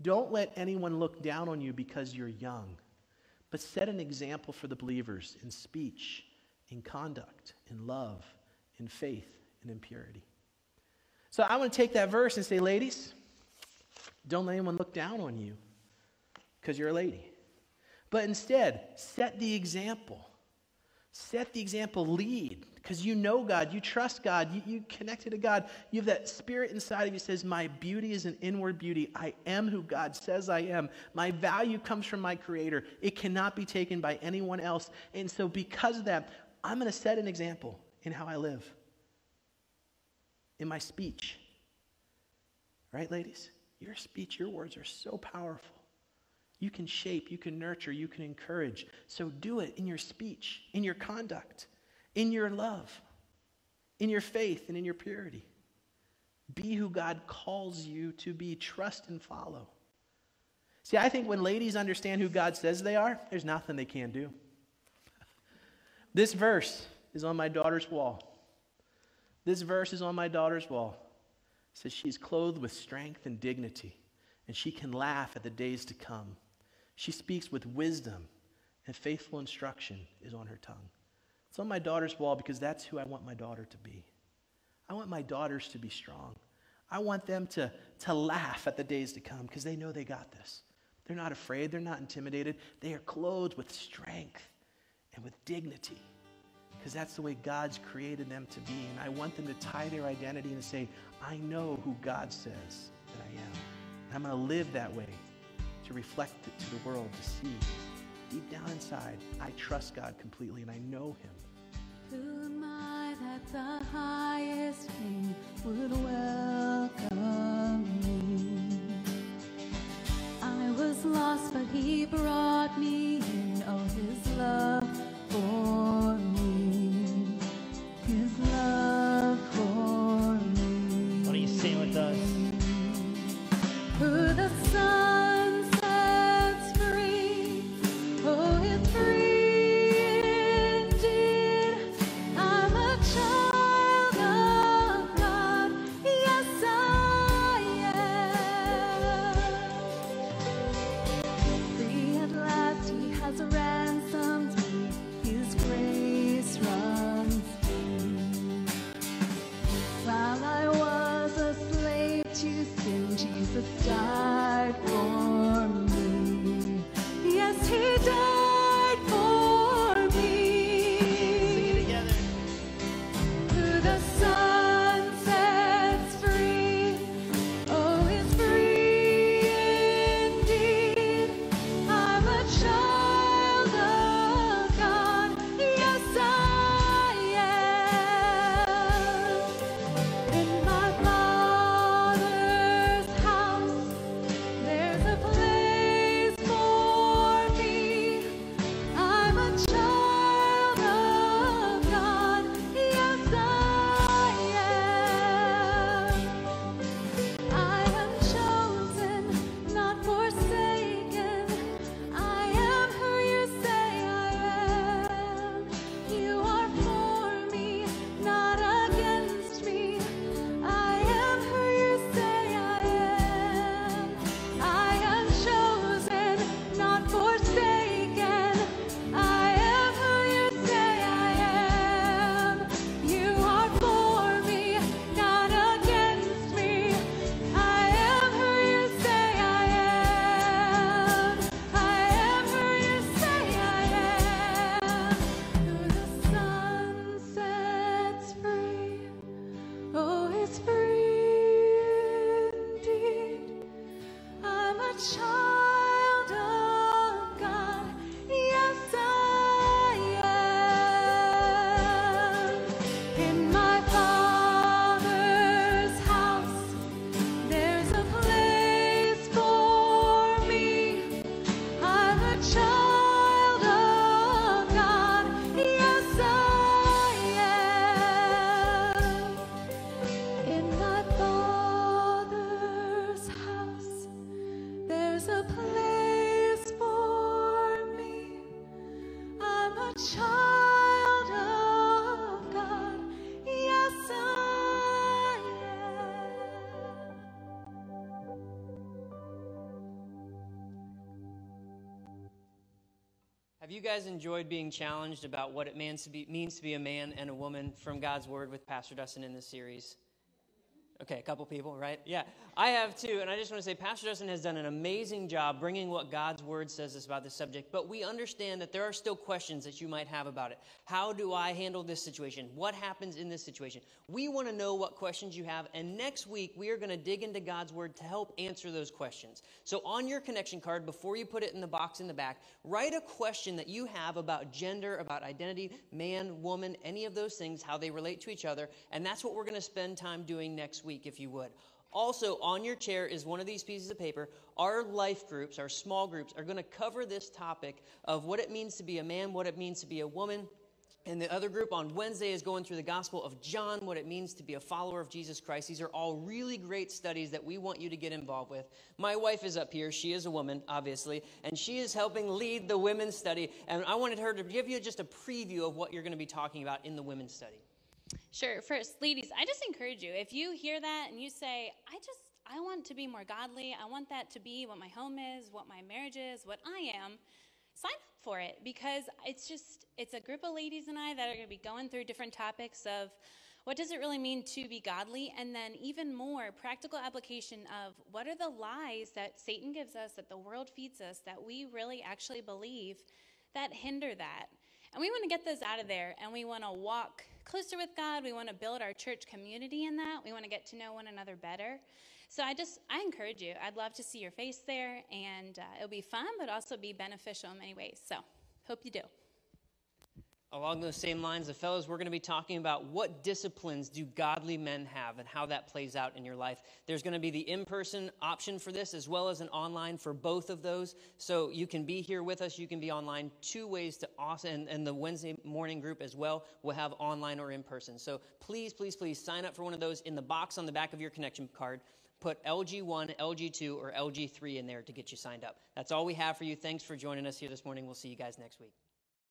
Don't let anyone look down on you because you're young, but set an example for the believers in speech, in conduct, in love, in faith, and in purity. So I want to take that verse and say, ladies, don't let anyone look down on you because you're a lady. But instead, set the example. Set the example, lead, because you know God, you trust God, you connected to God. You have that spirit inside of you that says, my beauty is an inward beauty. I am who God says I am. My value comes from my Creator. It cannot be taken by anyone else. And so because of that, I'm going to set an example in how I live, in my speech. Right, ladies? Your speech, your words are so powerful. You can shape, you can nurture, you can encourage. So do it in your speech, in your conduct, in your love, in your faith, and in your purity. Be who God calls you to be. Trust and follow. See, I think when ladies understand who God says they are, there's nothing they can't do. This verse is on my daughter's wall. This verse is on my daughter's wall. It says she's clothed with strength and dignity, and she can laugh at the days to come. She speaks with wisdom, and faithful instruction is on her tongue. It's on my daughter's wall because that's who I want my daughter to be. I want my daughters to be strong. I want them to laugh at the days to come because they know they got this. They're not afraid. They're not intimidated. They are clothed with strength and with dignity because that's the way God's created them to be. And I want them to tie their identity and say, I know who God says that I am. And I'm going to live that way to reflect it to the world, to see deep down inside, I trust God completely and I know Him. Who am I that the highest King would welcome me? I was lost, but He brought me in. Oh, His love for me. His love for me. Why don't you sing with us? Who the sun sets free, oh, it's free indeed. I'm a child of God, yes I am. Free at last, He has ransomed me, His grace runs deep. While I was a slave to sin, Jesus died for me. Yes, He died for me. Sing it together. Who the sun sets free, oh, is free indeed. I'm a child of God, yes I am. In my Father's house, there's a place for me. I'm a child of God, yes I am. I am chosen, not forsaken. I am who you say I am. You are for me, not against me. I am who you say I am. I am chosen, not forsaken. I am who you say I am. You are for me, not against me. I am who you say I am. I am who you say I am. Who the sun sets free, oh, it's free indeed. I'm a child of God, yes I am. In my Father's house, there's a place for me. I'm a child of God, yes I am. In my Father's house, there's a place for me. I'm a child of God, yes I am. Have you guys enjoyed being challenged about what it means to be a man and a woman from God's Word with Pastor Dustin in this series? Okay, a couple people, right? Yeah, I have too, and I just want to say Pastor Dustin has done an amazing job bringing what God's Word says us about this subject, but we understand that there are still questions that you might have about it. How do I handle this situation? What happens in this situation? We want to know what questions you have, and next week we are going to dig into God's Word to help answer those questions. So on your connection card, before you put it in the box in the back, write a question that you have about gender, about identity, man, woman, any of those things, how they relate to each other, and that's what we're going to spend time doing next week, if you would. Also, on your chair is one of these pieces of paper. Our life groups, our small groups, are going to cover this topic of what it means to be a man, what it means to be a woman. And the other group on Wednesday is going through the Gospel of John, what it means to be a follower of Jesus Christ. These are all really great studies that we want you to get involved with. My wife is up here. She is a woman, obviously, and she is helping lead the women's study. And I wanted her to give you just a preview of what you're going to be talking about in the women's study. Sure. First, ladies, I just encourage you, if you hear that and you say, I want to be more godly, I want that to be what my home is, what my marriage is, what I am, sign up for it, because it's a group of ladies and I that are going to be going through different topics of what does it really mean to be godly, and then even more practical application of what are the lies that Satan gives us, that the world feeds us, that we really actually believe that hinder that. And we want to get those out of there, and we want to walk closer with God. We want to build our church community in that. We want to get to know one another better. So I encourage you. I'd love to see your face there, and it'll be fun, but also be beneficial in many ways. So hope you do. Along those same lines, the fellows, we're going to be talking about what disciplines do godly men have and how that plays out in your life. There's going to be the in-person option for this as well as an online for both of those. So you can be here with us. You can be online. Two ways to awesome, and the Wednesday morning group as well will have online or in-person. So please, please, please sign up for one of those. In the box on the back of your connection card, put LG1, LG2, or LG3 in there to get you signed up. That's all we have for you. Thanks for joining us here this morning. We'll see you guys next week.